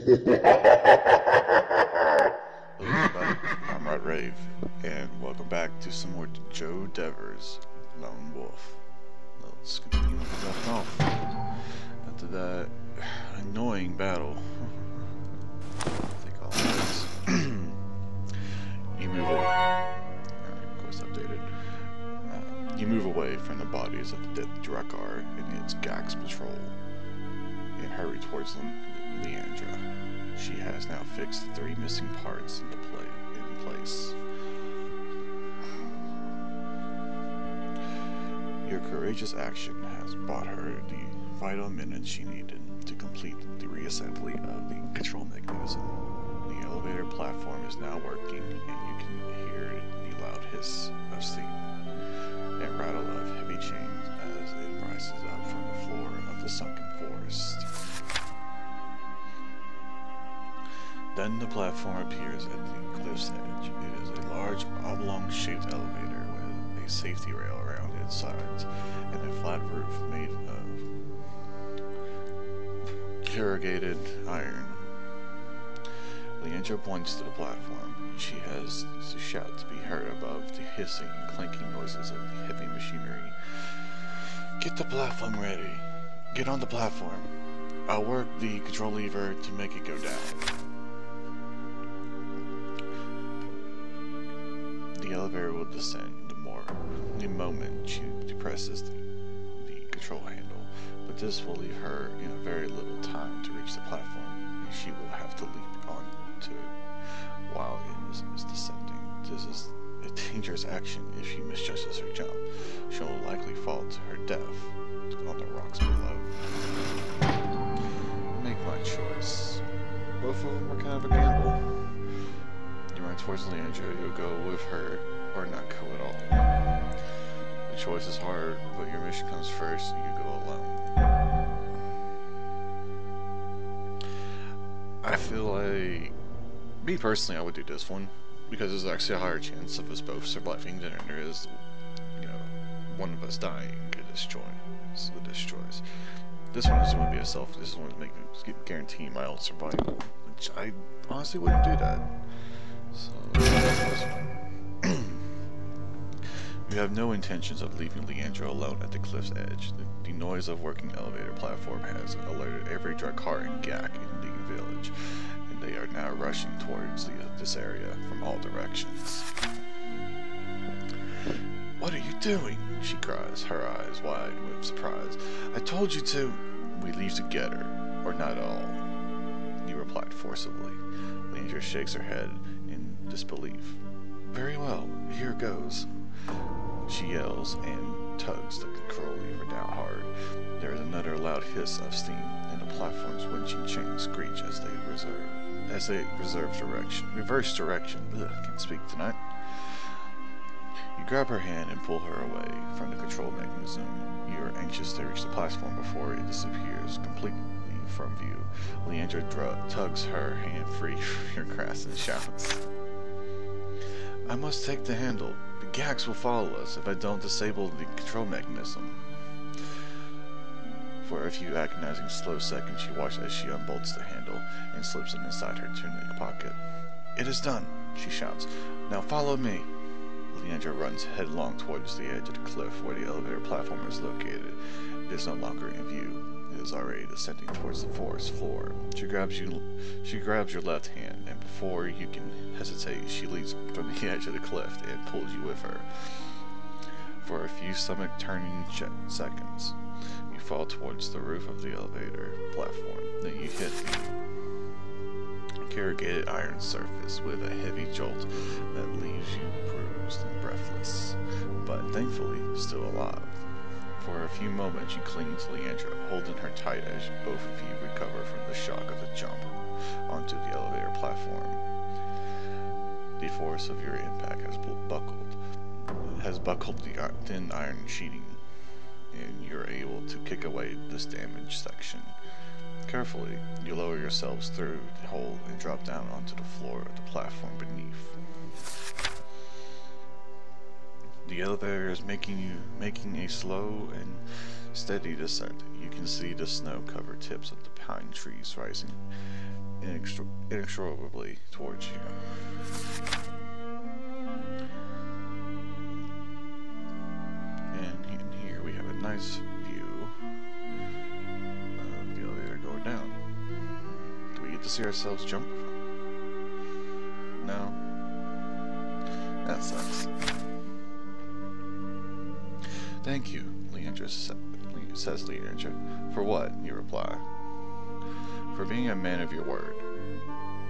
Hello everybody, I'm Rod Rave, and welcome back to some more Joe Devers, Lone Wolf. Let's continue where we left off. After that annoying battle, I think all this. You move away. Of course updated. You move away from the bodies of the dead Drakkar and its Gax patrol, and hurry towards Leandra. She has now fixed the 3 missing parts in place. Your courageous action has bought her the vital minutes she needed to complete the reassembly of the control mechanism. The elevator platform is now working, and you can hear the loud hiss of steam and rattle of heavy chains as it rises up from the floor of the sunken forest. Then the platform appears at the cliff's edge. It is a large, oblong-shaped elevator with a safety rail around its sides and a flat roof made of corrugated iron. Leandra points to the platform. She has to shout to be heard above the hissing and clanking noises of the heavy machinery. Get the platform ready. Get on the platform. I'll work the control lever to make it go down. The elevator will descend the moment she depresses the control handle, but this will leave her in a very little time to reach the platform, and she will have to leap onto it while it is descending. This is a dangerous action. If she misjudges her jump, she will likely fall to her death on the rocks below. Make my choice. Both of them are kind of a gamble. You run towards Leandra, you'll go with her or not go at all. The choice is hard, but your mission comes first, so you go alone. I feel like, me personally, I would do this one, because there's actually a higher chance of us both surviving than there is, one of us dying and get destroyed. This one is going to be this is going to guarantee my own survival, which I honestly wouldn't do that. So, you have no intentions of leaving Leandra alone at the cliff's edge. The noise of working elevator platform has alerted every Drakkar and Gak in the village, and they are now rushing towards this area from all directions. What are you doing? She cries, her eyes wide with surprise. I told you to. We leave together, or not at all. You replied forcibly. Leandra shakes her head in disbelief. Very well, here goes. She yells and tugs the control lever down hard. There is another loud hiss of steam, and the platform's winching chains screech as they reverse direction. Ugh, can't speak tonight. You grab her hand and pull her away from the control mechanism. You are anxious to reach the platform before it disappears completely from view. Leandra tugs her hand free from your grasp and shouts. I must take the handle. The Gax will follow us if I don't disable the control mechanism. For a few agonizing slow seconds you watch as she unbolts the handle and slips it inside her tunic pocket. It is done, she shouts. Now follow me. Leandra runs headlong towards the edge of the cliff where the elevator platform is located. It is no longer in view. It is already descending towards the forest floor. She grabs your left hand, and before you can hesitate, she leaps from the edge of the cliff and pulls you with her. For a few stomach-turning seconds, you fall towards the roof of the elevator platform. Then you hit the corrugated iron surface with a heavy jolt that leaves you bruised and breathless, but thankfully still alive. For a few moments you cling to Leandra, holding her tight as both of you recover from the shock of the jump onto the elevator platform. The force of your impact has buckled the thin iron sheeting, and you're able to kick away this damaged section. Carefully, you lower yourselves through the hole and drop down onto the floor of the platform beneath. The elevator is making a slow and Steady descent. You can see the snow-covered tips of the pine trees rising inexorably towards you. And here we have a nice view of the elevator going down. Do we get to see ourselves jump? No. That sucks. Thank you, says Leandra. For what? You reply. For being a man of your word.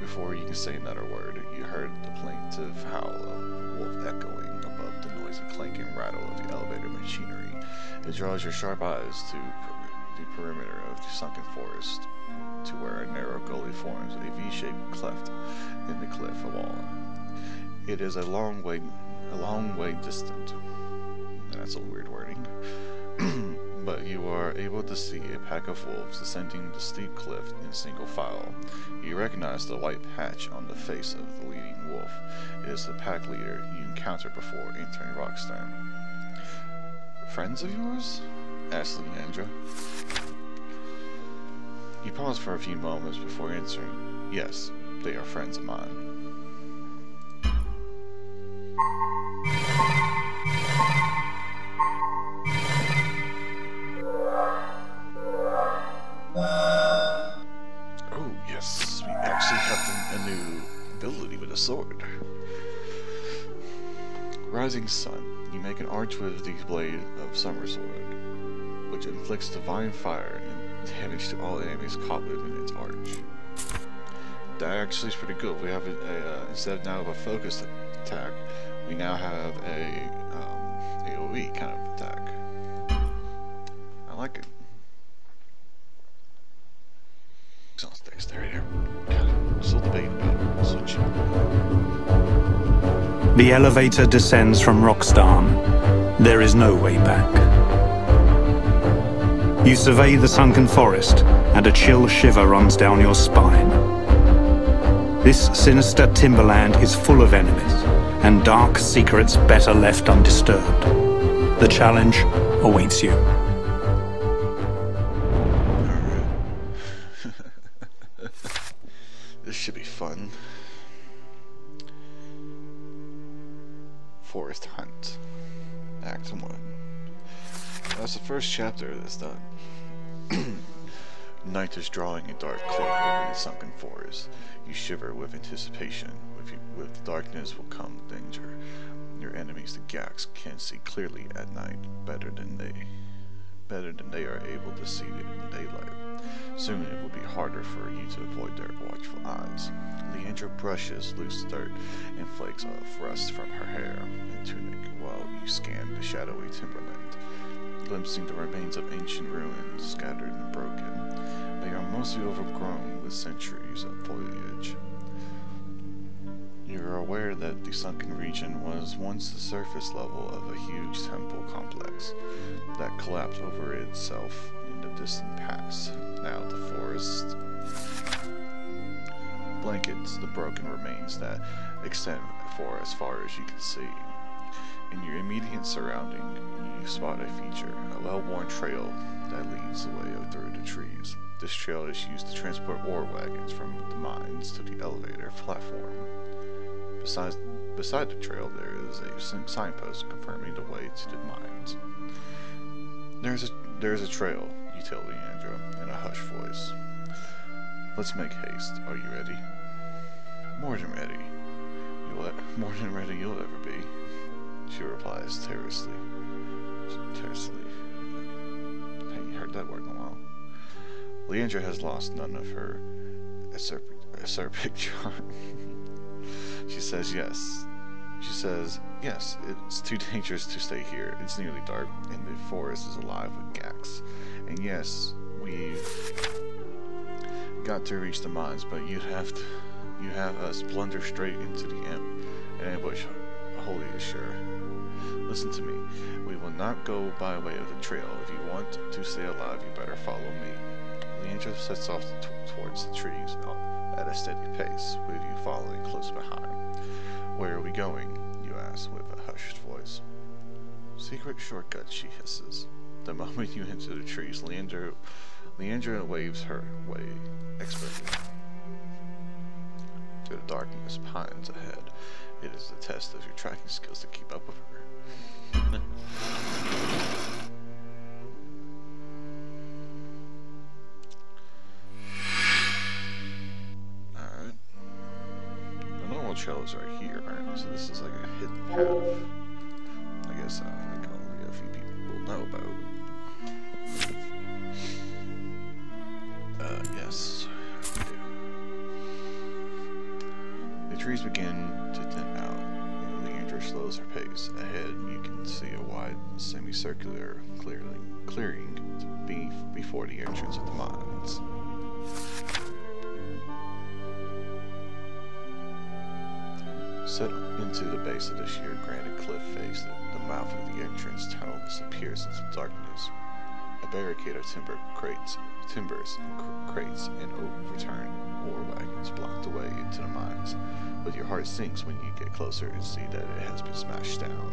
Before you can say another word, you heard the plaintive howl of a wolf echoing above the noisy clanking rattle of the elevator machinery. It draws your sharp eyes to the perimeter of the sunken forest, to where a narrow gully forms a V-shaped cleft in the cliff wall. It is a long way distant. That's a weird wording. But you are able to see a pack of wolves descending the steep cliff in single file. You recognize the white patch on the face of the leading wolf. It is the pack leader you encountered before entering Rockstone. Friends of yours? Asked Leandra. You pause for a few moments before answering. Yes, they are friends of mine. Oh, yes, we actually have a new ability with a sword. Rising Sun. You make an arch with the blade of Summer Sword, which inflicts divine fire and damage to all enemies caught within its arch. That actually is pretty good. We have instead of now of a focused attack, we now have a AoE kind of attack. I like it. Sounds dexterity. Still debating about switching. The elevator descends from Rockstarn. There is no way back. You survey the sunken forest, and a chill shiver runs down your spine. This sinister timberland is full of enemies, and dark secrets better left undisturbed. The challenge awaits you. Alright. This should be fun. Forest Hunt. Act 1. That's the first chapter that's done. Night is drawing a dark cloak over the sunken forest. You shiver with anticipation. With darkness will come danger. Your enemies, the Gax, can see clearly at night, better than they are able to see in daylight. Soon it will be harder for you to avoid their watchful eyes. Leandra brushes loose dirt and flakes of rust from her hair and tunic while you scan the shadowy timberland, glimpsing the remains of ancient ruins scattered and broken. They are mostly overgrown with centuries of foliage. You are aware that the sunken region was once the surface level of a huge temple complex that collapsed over itself in the distant past. Now the forest blankets the broken remains that extend for as far as you can see. In your immediate surrounding, you spot a feature, a well-worn trail that leads the way through the trees. This trail is used to transport ore wagons from the mines to the elevator platform. Beside the trail, there is a signpost confirming the way to the mines. There's a trail, you tell Leandra in a hushed voice. Let's make haste. Are you ready? More than ready. More than ready you'll ever be, she replies tersely. Hey, you heard that word in a while. Leandra has lost none of her acerbic charm. She says yes. It's too dangerous to stay here. It's nearly dark, and the forest is alive with Gax. And yes, we've got to reach the mines, but you have us blunder straight into the ambush, holy sure. Listen to me. We will not go by way of the trail. If you want to stay alive, you better follow me. Leandra sets off towards the trees at a steady pace, with you following close behind. Where are we going? You ask with a hushed voice. Secret shortcut, she hisses. The moment you enter the trees, Leandra waves her way expertly to the darkness pines ahead. It is the test of your tracking skills to keep up with her. Alright. The normal trails are here, aren't, so this is like a hidden path. I guess like only a few people will know about. Yes. The trees begin to thin out, and Leandra slows her pace. Ahead, you can see a wide, semicircular clearing before the entrance of the mines. Set into the base of the sheer granite cliff face, the mouth of the entrance tunnel disappears into darkness. A barricade of timbers and crates and overturned ore wagons block the way into the mines, but your heart sinks when you get closer and see that it has been smashed down.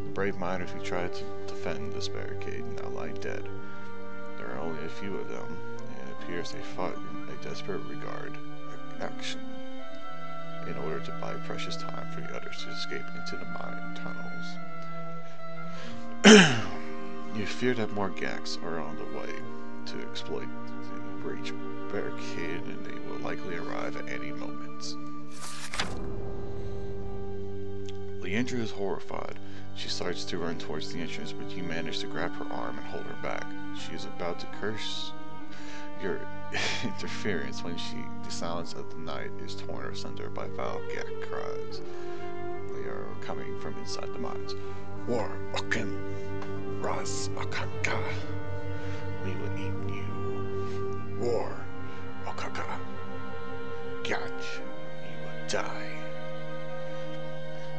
The brave miners who tried to defend this barricade now lie dead. There are only a few of them, and it appears they fought in a desperate action in order to buy precious time for the others to escape into the mine tunnels. You fear that more Gax are on the way to exploit the breach barricade, and they will likely arrive at any moment. Leandra is horrified. She starts to run towards the entrance, but you manage to grab her arm and hold her back. She is about to curse your interference when the silence of the night is torn asunder by foul Gak cries. They are coming from inside the mines. War, Okin, Raz, Okaka. We will eat you. War, Okaka. Got you. You will die.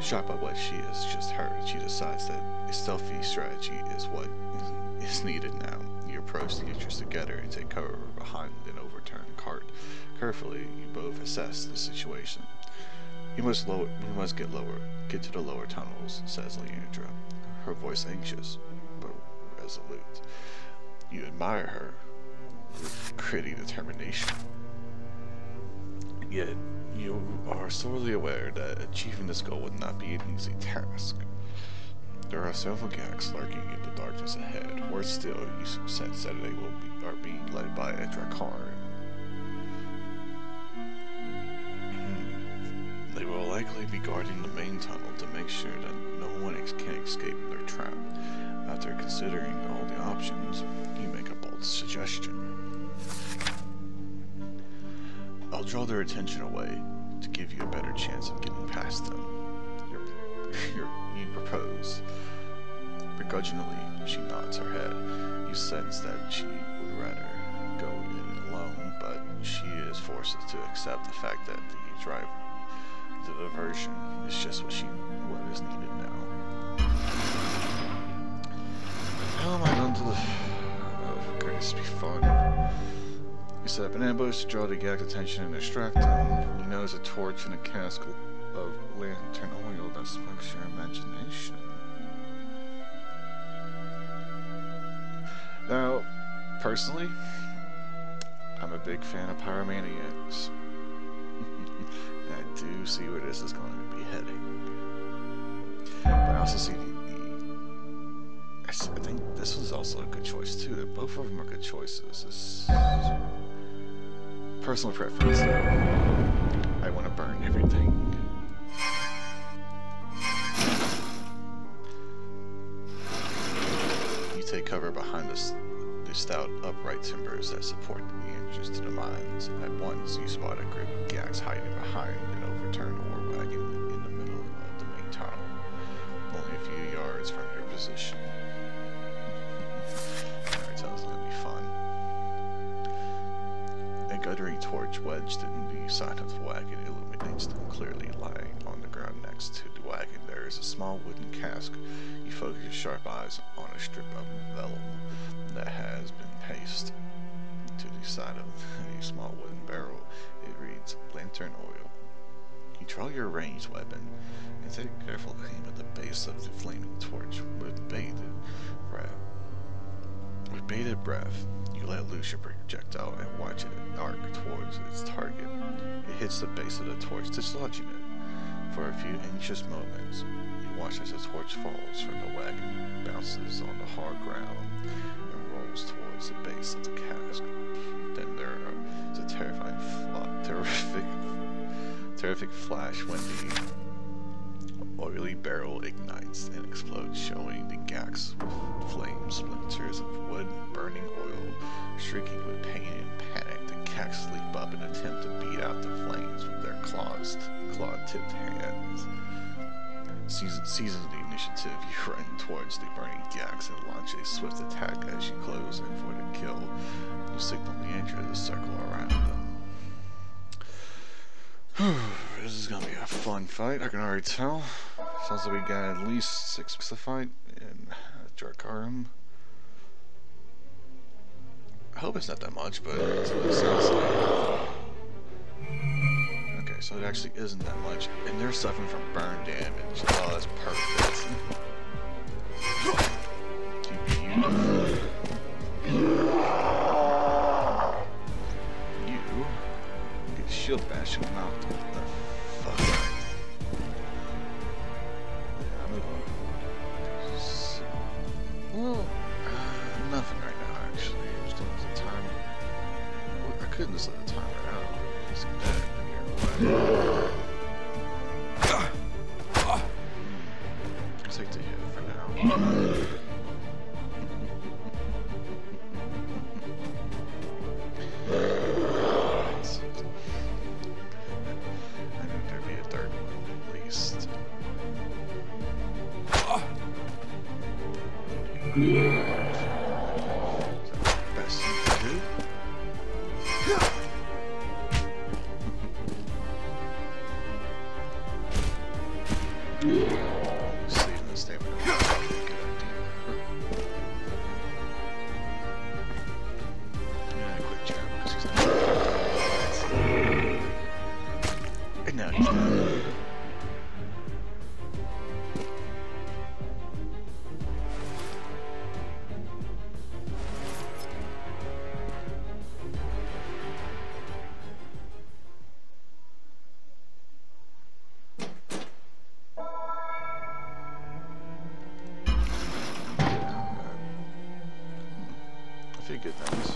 Shocked by what she has just heard, she decides that a stealthy strategy is what is needed now. You approach the entrance together and take cover behind an overturned cart. Carefully, you both assess the situation. We must get to the lower tunnels, says Leandra, her voice anxious but resolute. You admire her with gritty determination. Yet, you are sorely aware that achieving this goal would not be an easy task. There are several Gax lurking in the darkness ahead. Worse still, you sense that they are being led by a Drakarn. They will likely be guarding the main tunnel to make sure that no one can escape their trap. After considering all the options, you make a bold suggestion. I'll draw their attention away to give you a better chance of getting past them. You propose. Begrudgingly, she nods her head. You sense that she would rather go in alone, but she is forced to accept the fact that the diversion is just what is needed now. How am I going to oh, for goodness, be fun. You set up an ambush to draw the Gag's attention and distract him. You notice a torch and a cask of lantern oil that sparks your imagination. Now, personally, I'm a big fan of pyromaniacs. And I do see where this is going to be heading. But I also see I think this was also a good choice too. That both of them are good choices. It's personal preference. I want to burn everything. You take cover behind the stout upright timbers that support the entrance to the mines. At once, you spot a group of Gax hiding behind an overturned ore wagon in the middle of the main tunnel, only a few yards from your position. Alright, so it's gonna be fun. A guttering torch wedged in the side of the wagon illuminates them clearly. Lying on the ground next to the wagon, there is a small wooden cask. You focus your sharp eyes on a strip of vellum that has been pasted to the side of a small wooden barrel. It reads, Lantern Oil. You draw your ranged weapon and take careful aim at the base of the flaming torch with bated breath. With bated breath, you let loose your projectile and watch it arc towards its target. It hits the base of the torch, dislodging it. For a few anxious moments, you watch as the torch falls from the wagon, bounces on the hard ground, and rolls towards the base of the cask. Then there is a terrific flash when the oily barrel ignites and explodes, showing the gags with flame splinters of wood and burning oil. Shrieking with pain and panic, the gags leap up and attempt to beat out the flames with their claw-tipped hands. Seizing the initiative, you run towards the burning gags and launch a swift attack as you close in for the kill. You signal Leandra to circle around them. This is gonna be a fun fight, I can already tell. Sounds like we got at least 6 weeks to fight in Dracarum. I hope it's not that much, but that's what it sounds like. Okay, so it actually isn't that much, and they're suffering from burn damage. Oh, that's perfect. You get shield bash him out. What the fuck? Yeah, I'm gonna go. Well, nothing right now, actually. I'm just looking at the time. I couldn't just let the timer out. He's dead here. I'll take the hit for now. Best you can do. Saving the stamina. Yeah, quick jab because he's not. And now he's dead. Good things.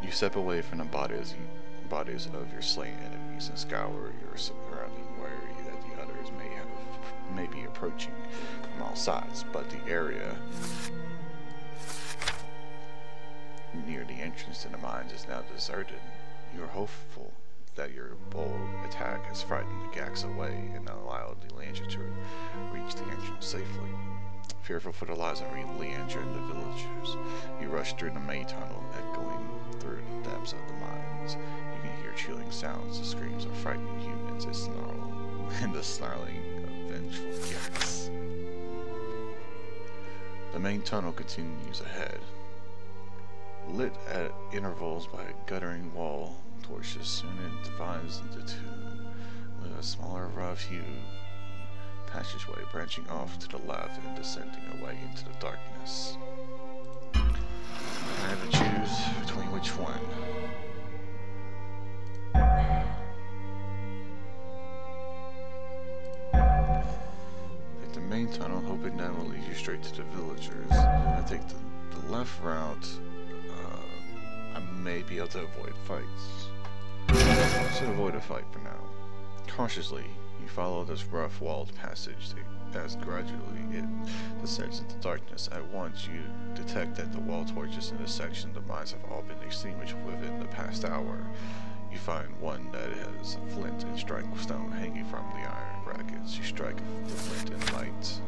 You step away from the bodies of your slain enemies and scour your surrounding, wary that the others may be approaching from all sides, but the area near the entrance to the mines is now deserted. You are hopeful that your bold attack has frightened the Gax away and allowed the Leandra to reach the entrance safely. Fearful for the lives of Leandra and the villagers, you rush through the main tunnel, echoing through the depths of the mines. You can hear chilling sounds, the screams of frightened humans and the snarling of vengeful Gax. The main tunnel continues ahead, lit at intervals by a guttering wall torches. Soon it divides into two, with a smaller, rough-hewn passageway branching off to the left and descending away into the darkness. I have to choose between which one. Take the main tunnel, hoping that will lead you straight to the villagers. I take the left route. I may be able to avoid fights. Should avoid a fight for now. Cautiously, you follow this rough walled passage as gradually it descends into darkness. At once you detect that the wall torches in this section of the mines have all been extinguished within the past hour. You find one that has a flint and strike stone hanging from the iron brackets. You strike the flint and light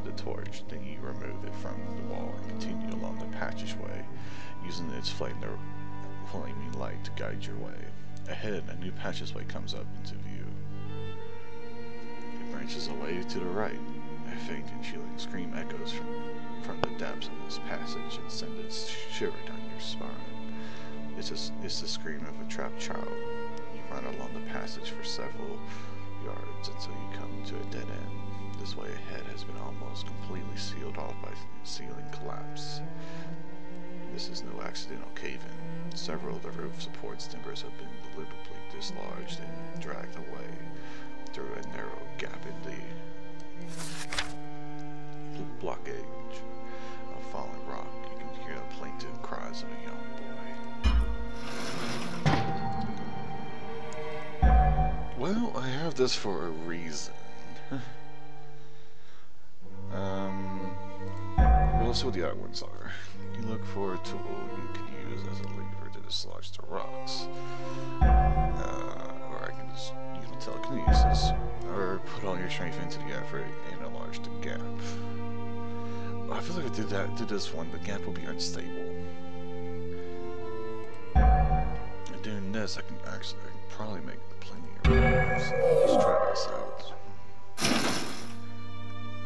the torch, then you remove it from the wall and continue along the passageway, using its flaming light to guide your way. Ahead, a new passageway comes up into view. It branches away to the right. A faint and chilling scream echoes from the depths of this passage and sends a shiver down your spine. It's the scream of a trapped child. You run along the passage for several yards until you come to a dead end. This way ahead has been almost completely sealed off by ceiling collapse. This is no accidental cave-in. Several of the roof support timbers have been deliberately dislodged and dragged away through a narrow gap in the blockage of fallen rock. You can hear the plaintive cries of a young boy. Well, I have this for a reason. Let's see what the other ones are. You look for a tool you can use as a lever to dislodge the rocks. Or I can just use telekinesis. Or put all your strength into the effort and enlarge the gap. I feel like if I did this one, the gap will be unstable. And doing this, I can probably make plenty of moves. Let's try this out.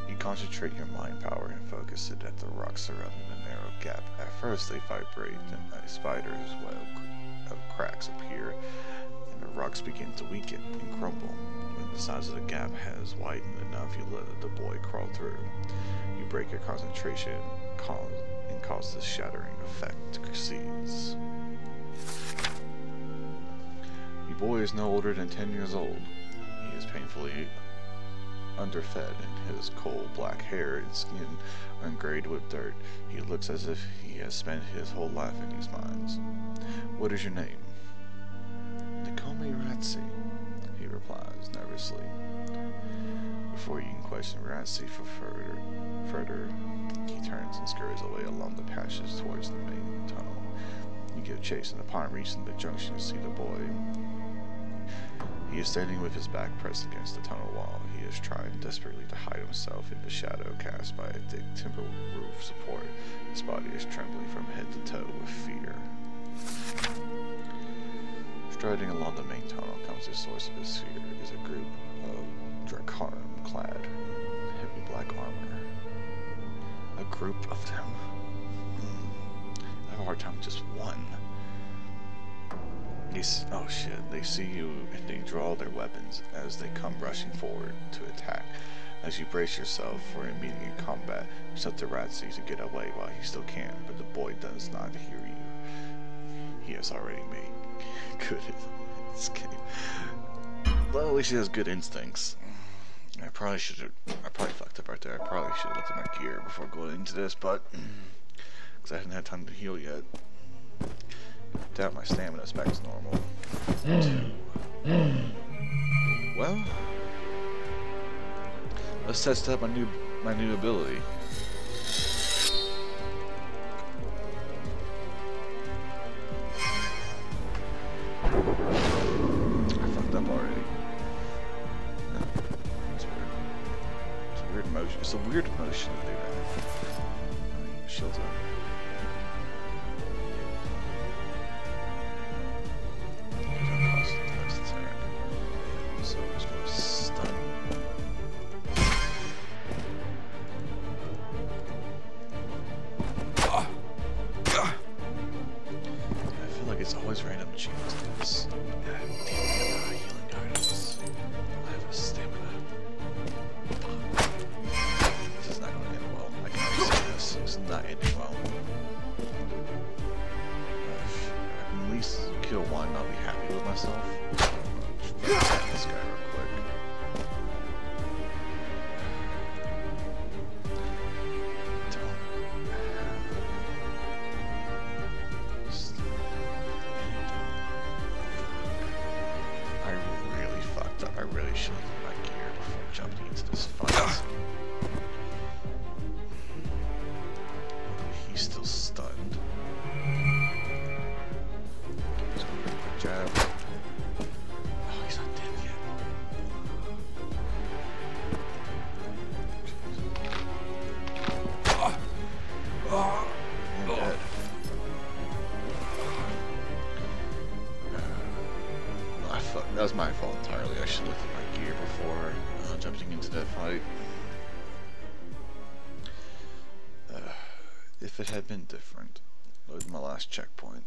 You concentrate your mind power and focus it at the rocks surrounding the narrow gap. At first, they vibrate, and a spider's web of cracks appear, and the rocks begin to weaken and crumble. When the size of the gap has widened enough, you let the boy crawl through. You break your concentration and cause this shattering effect to cease. The boy is no older than 10 years old. He is painfully underfed, and his coal black hair and skin ungrayed with dirt. He looks as if he has spent his whole life in these mines. What is your name? They call me Ratzi, he replies nervously. Before you can question Ratzi further, he turns and scurries away along the passage towards the main tunnel. You give chase, and upon reaching the junction, you see the boy. He is standing with his back pressed against the tunnel wall. He is trying desperately to hide himself in the shadow cast by a thick timber roof support. His body is trembling from head to toe with fear. Striding along the main tunnel comes the source of his fear. It is a group of Dracarum clad in heavy black armor. A group of them. I have a hard time with just one. Oh shit, they see you and they draw their weapons as they come rushing forward to attack. As you brace yourself for immediate combat, you tell Ratzi to get away while he still can, but the boy does not hear you. He has already made good escape. Well, at least he has good instincts. I probably fucked up right there. I probably should have looked at my gear before going into this, but because I hadn't had time to heal yet. Doubt my stamina's back to normal. Well, let's test out my new ability. I fucked up already. No, it's weird. It's a weird motion. It's a weird motion to do that. Shields up. It's always random achievements. God damn it, healing items. I have a stamina. This is not going to end well. I can already see this. It's not ending well. If I can at least kill one, I'll be happy with myself. Attack this guy real quick. I really should have looked at my gear before jumping into this fight. He's still stunned. He's going for a quick jab. Oh, he's not dead yet. I'm dead. That was my fault entirely. I should have looked at my gear before jumping into that fight. If it had been different. Load my last checkpoint.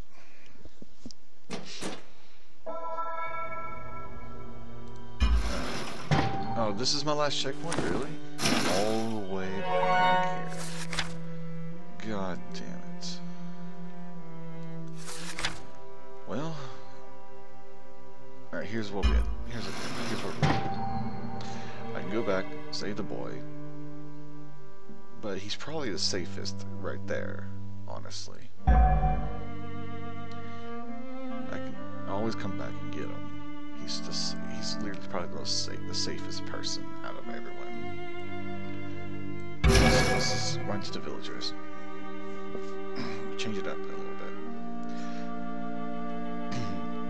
Oh, this is my last checkpoint? Really? all the way back here. God damn it. Well, alright, here's what we had. Here's what we had. I can go back, save the boy, but he's probably the safest right there, honestly. I can always come back and get him. He's literally probably the safest person out of everyone. So let's run to the villagers. Change it up a little bit.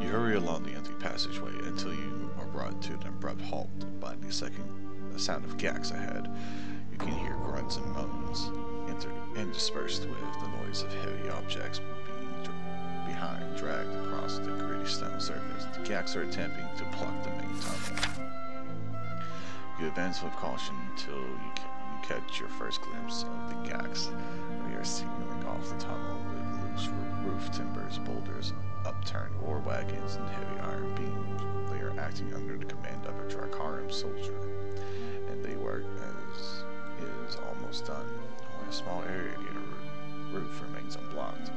You hurry along the empty passageway until you are brought to an abrupt halt by the sound of Gax ahead. You can hear grunts and moans, interspersed with the noise of heavy objects being dragged across the gritty stone surface. The Gax are attempting to block the main tunnel. You advance with caution until you catch your first glimpse of the Gax. They are sealing off the tunnel with loose roof timbers, boulders, upturned ore wagons, and heavy iron beams. They are acting under the command of a Dracarum soldier, and they work as it is almost done. Only a small area near the roof remains unblocked.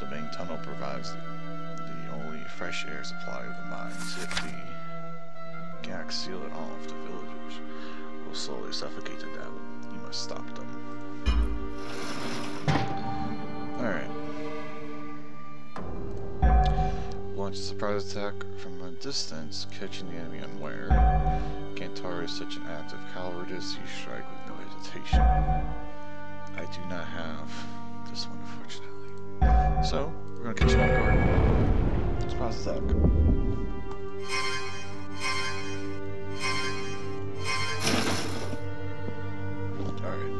The main tunnel provides the only fresh air supply of the mines. If the Gax seal it off, the villagers will slowly suffocate to death. You must stop them. Alright. Launch a surprise attack from a distance, catching the enemy unaware. Kantara is such an act of cowardice, you strike with no hesitation. I do not have this one, unfortunately. So, we're gonna catch him off guard. Surprise attack. Alright.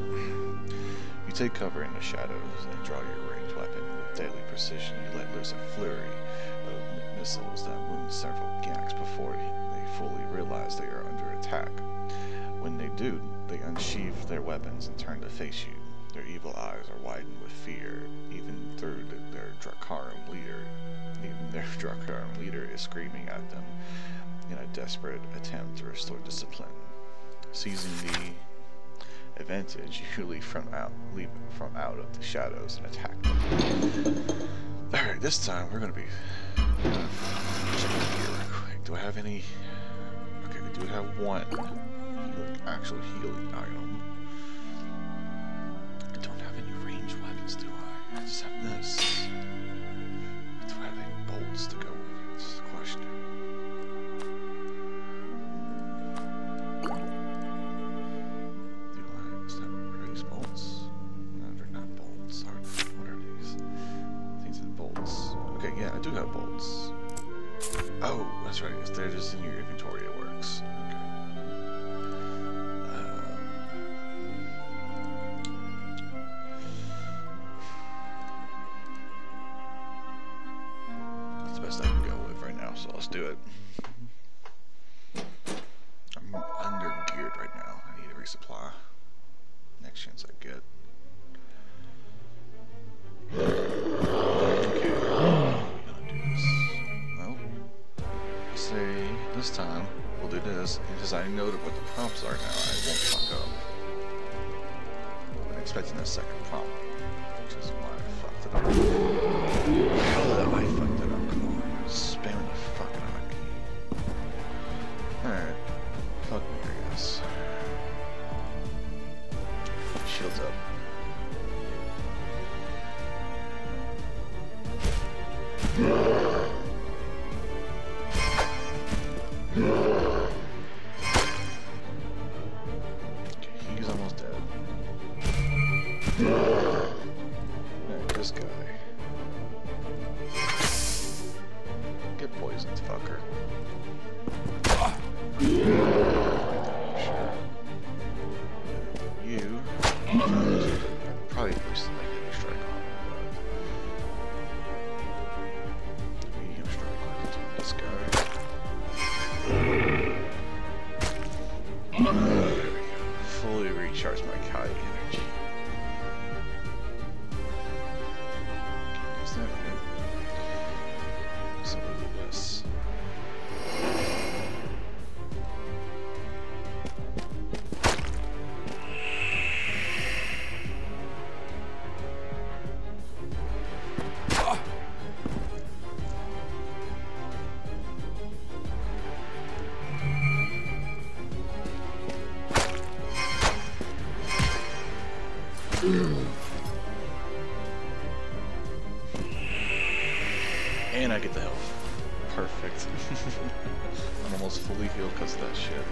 You take cover in the shadows and draw your ranged weapon with deadly precision. You let loose a flurry of missiles that wound several Gax before they fully realize they are under attack. When they do, they unsheath their weapons and turn to face you. Their evil eyes are widened with fear, even their Dracarum leader is screaming at them in a desperate attempt to restore discipline. Seizing the advantage, you leap from out of the shadows and attack them. Alright, this time we're gonna be checking here real quick. Do I have any? Okay, we do have one actual healing item. I don't have any ranged weapons, do I? I just have this. Do I have any bolts to go with it? That's the question. Is that these bolts? No, they're not bolts. What are these? These are bolts. Okay, yeah, I do have bolts. Oh, that's right. If they're just in your inventory, it works. Okay. That's the best I can go with right now, so let's do it. I'm under geared right now. I need a resupply. Next chance I get. Okay, gonna do this. Well, say this time we'll do this, and because I know what the prompts are now, I won't fuck up. I'm expecting a second prompt, which is why I fucked it up. Oh, I fucked it up. Come on, spam the fucking hotkey. Alright, fuck me, I guess. Shields up. Okay, he's almost dead. Alright, this guy. Get poisoned, fucker. Sure. You probably push the negative strike on him, but medium strike with this guy. There we go. Fully recharge my Kai energy. Is that it? So we'll do this. And I get the health. Perfect. I'm almost fully healed because of that shit.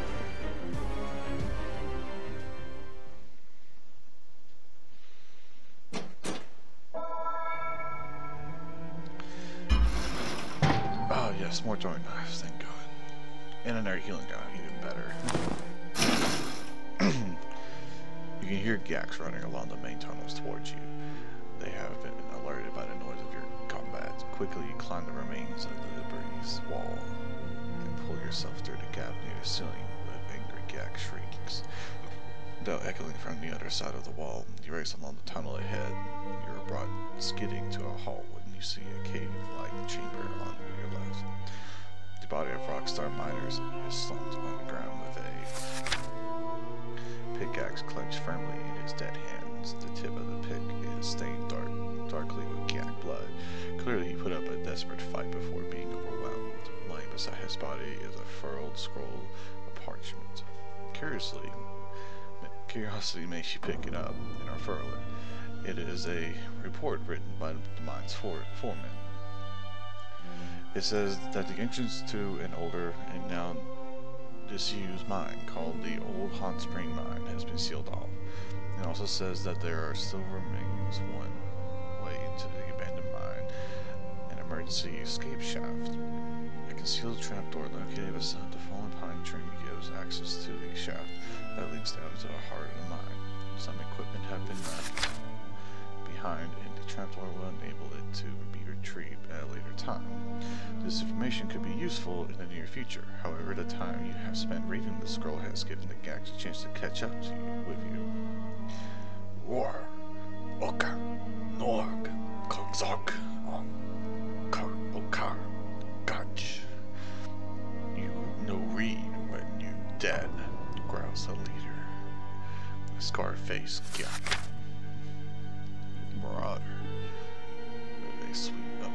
Oh yes, more throwing knives, thank God. And another healing gun, even better. You can hear Gax running along the main tunnels towards you. They have been alerted by the noise of your combat. Quickly you climb the remains of the debris wall and pull yourself through the gap near the ceiling with angry Gax shrieks. Though echoing from the other side of the wall, you race along the tunnel ahead. You are brought skidding to a halt when you see a cave-like chamber on your left. The body of Rockstar Miners is slumped on the ground with a pickaxe clenched firmly in his dead hands. The tip of the pick is stained darkly with Gak blood. Clearly he put up a desperate fight before being overwhelmed. Lying beside his body is a furled scroll of parchment. Curiosity makes you pick it up and unfurl it. It is a report written by the mine's foreman. It says that the entrance to an older and now disused mine called the Old Hot Spring Mine has been sealed off. It also says that there are still remains one way into the abandoned mine, an emergency escape shaft. A concealed trapdoor located beside the fallen pine tree gives access to the shaft that leads down to the heart of the mine. Some equipment have been left behind, and the trapdoor will enable it to be retrieved at a later time. This information could be useful in the near future. However, the time you have spent reading the scroll has given the Gax a chance to catch up to you with you. War, Oka, Norg, Kogzog, Kar, Okar, Gach. You no read when you dead, growls the leader. A scar-faced Gak. Marauder. With a sweep of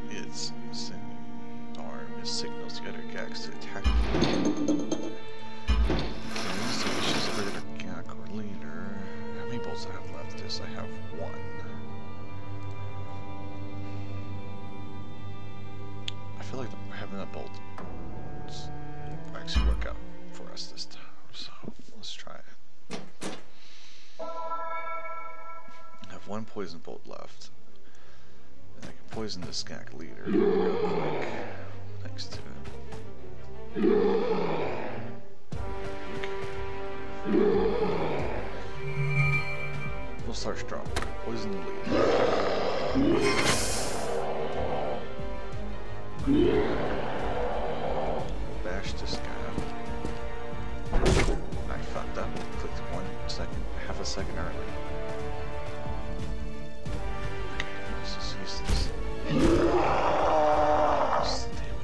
its arm, it signals the other Gax to attack you. Okay, so she's a regular Gak or leader. How many bolts I have left? This I have one. I feel like having that bolt will actually work out for us this time, so let's try it. I have one poison bolt left. And I can poison the Skak leader real quick. Thanks to him. We'll start strong. Poison the leader. Bash this guy. I fucked up. Clicked half a second early. Let's just use this. Stamina.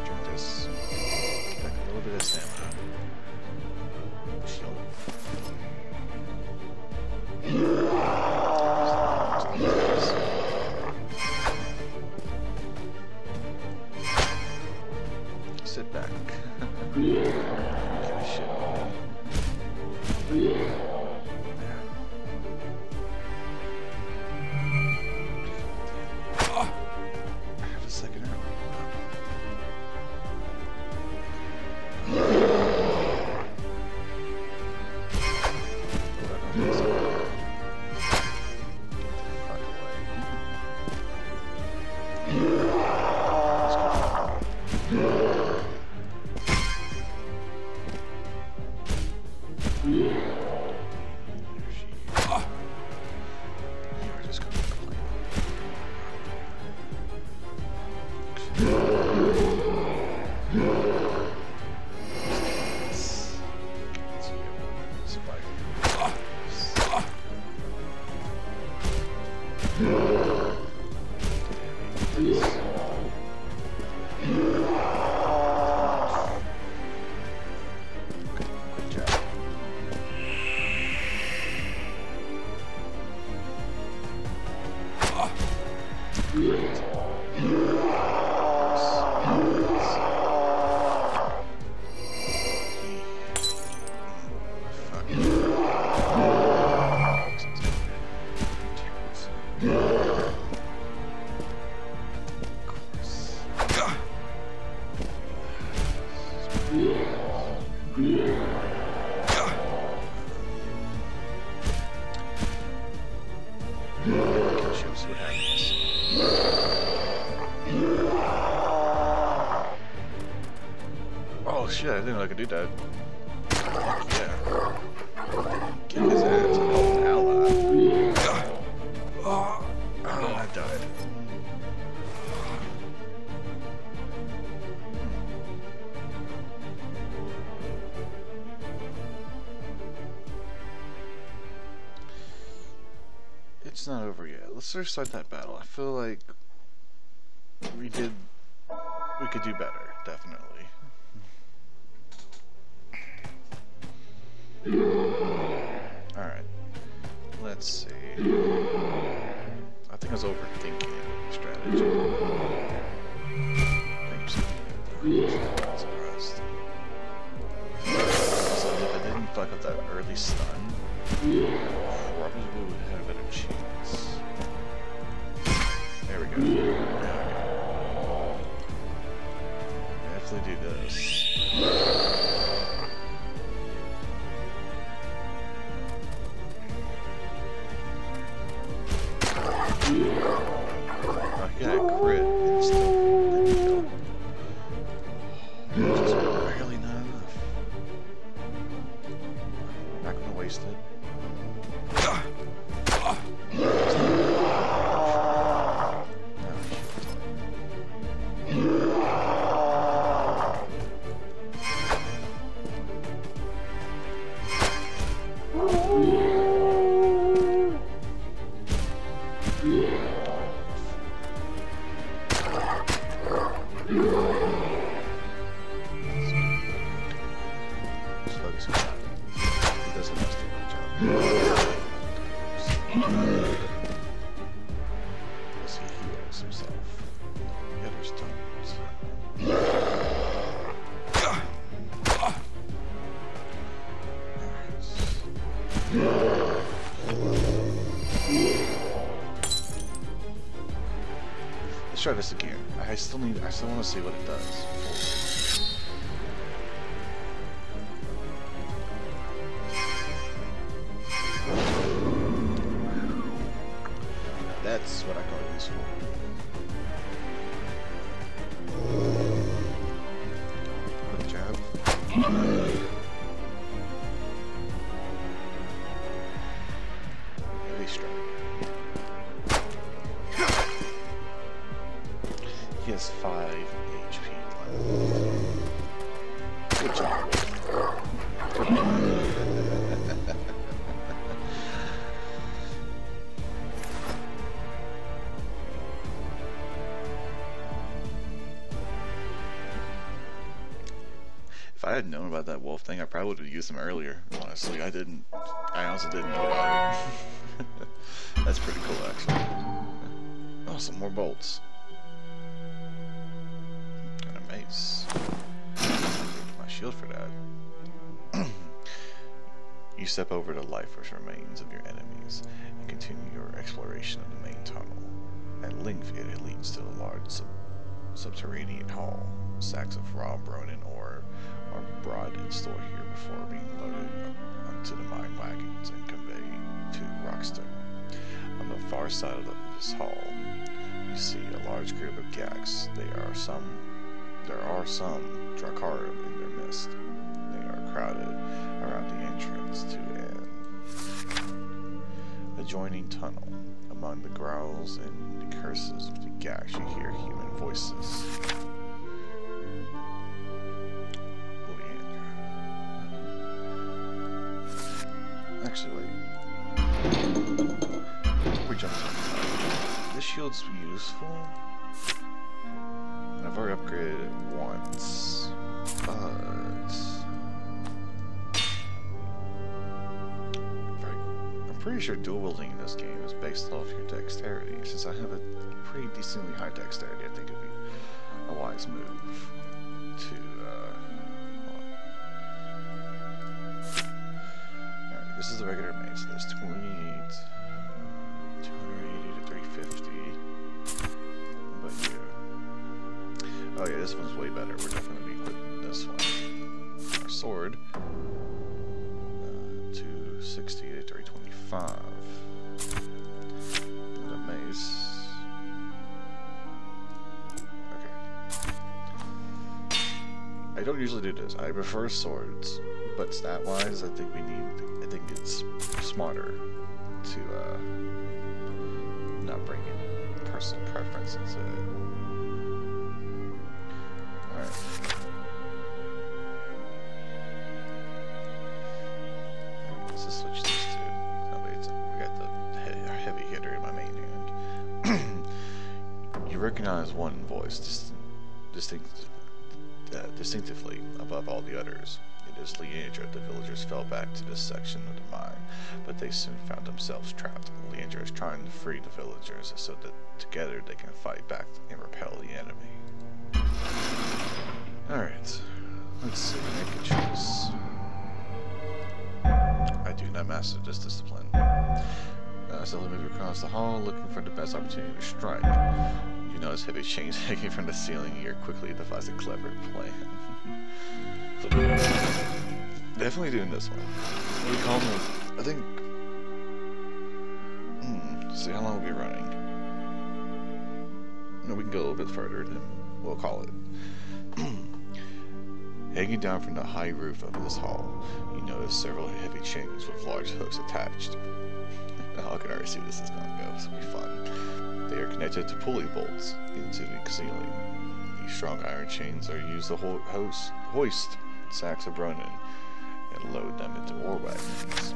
Drink this. Get back a little bit of stamina. Shield. Sit back. Give a shit. I have a second arrow. Show us what happens. Oh shit, I didn't know I could do that. Fuck yeah. Kick his ass. Oh, ally. Oh, I died. It's not over yet. Let's restart that battle. I feel like we could do better, definitely. Alright. Let's see. I think I was overthinking strategy. Maybe some rest. So if I didn't fuck up that early stun, probably would have a better chance. There we go. Definitely do this. Yeah, crit and still didn't kill. Just barely not enough. Not gonna waste it. Let's try this again. I still want to see what it does. That's what I call useful. Good job. Really strong. He has 5 HP left. Good job. If I had known about that wolf thing, I probably would have used him earlier. Honestly, I honestly didn't know about it. That's pretty cool, actually. Oh, some more bolts. And a mace. My shield for that. You step over the lifeless remains of your enemies and continue your exploration of the main tunnel. At length, it leads to a large subterranean hall. Sacks of raw Bronin ore are brought in store here before being loaded onto the mine wagons and conveyed to Rockstone. On the far side of this hall, you see a large group of Gax. There are some Drakarim in their midst. They are crowded around the entrance to an adjoining tunnel. Among the growls and the curses of the Gax, you hear human voices. Actually, wait. We jumped on. This shield's useful. I've already upgraded it once, but I'm pretty sure dual wielding in this game is based off your dexterity. Since I have a pretty decently high dexterity, I think it'd be a wise move to. This is the regular main, so there's 280 to 350. But yeah. Oh yeah, this one's way better. We're definitely gonna be equipping this one. our sword. 260 to 325. And a mace. Okay. I don't usually do this. I prefer swords, but stat-wise, I think it's smarter to not bring in personal preference into it. Alright. Let's just switch these two. That way we got the heavy hitter in my main hand. You recognize one voice distinctively above all the others. It is Leandra. The villagers fell back to this section of the mine, but they soon found themselves trapped. Leandra is trying to free the villagers so that together they can fight back and repel the enemy. Alright, let's see, make a choice. I do not master this discipline. So let me move across the hall, looking for the best opportunity to strike. You notice heavy chains hanging from the ceiling, and you quickly devise a clever plan. Definitely doing this one. What do we call them? I think... see how long we'll be running. No, we can go a little bit further, then we'll call it. Hanging down from the high roof of this hall, you notice several heavy chains with large hooks attached. I can already see this is going to go. This will be fun. They are connected to pulley bolts into the ceiling. These strong iron chains are used to hoist sacks of Ronin and load them into war wagons.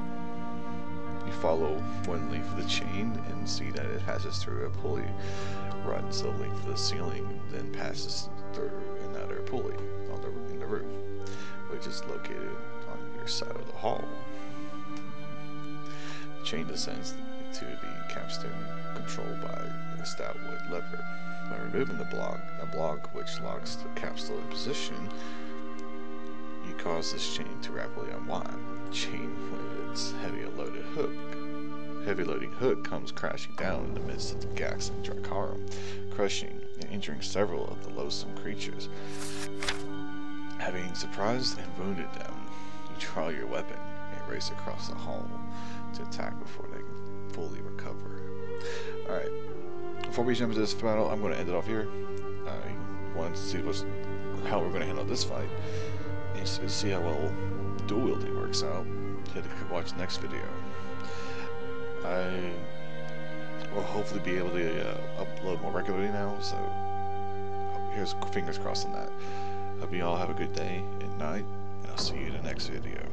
You follow one length of the chain and see that it passes through a pulley, runs the length of the ceiling, then passes through another pulley in the roof, which is located on your side of the hall. The chain descends to the capstone controlled by a stout wood lever. By removing a block which locks the capstone in position, you cause this chain to rapidly unwind. The chain with its heavy loading hook comes crashing down in the midst of the Gax and Dracarum, crushing and injuring several of the loathsome creatures. Having surprised and wounded them, you draw your weapon and race across the hall to attack before they can fully recover. Alright, before we jump into this battle, I'm going to end it off here. I wanted to see how we're going to handle this fight, and see how well dual wielding works out. Hit to watch the next video. I will hopefully be able to upload more regularly now, so here's fingers crossed on that. Hope you all have a good day and night, and I'll see you in the next video.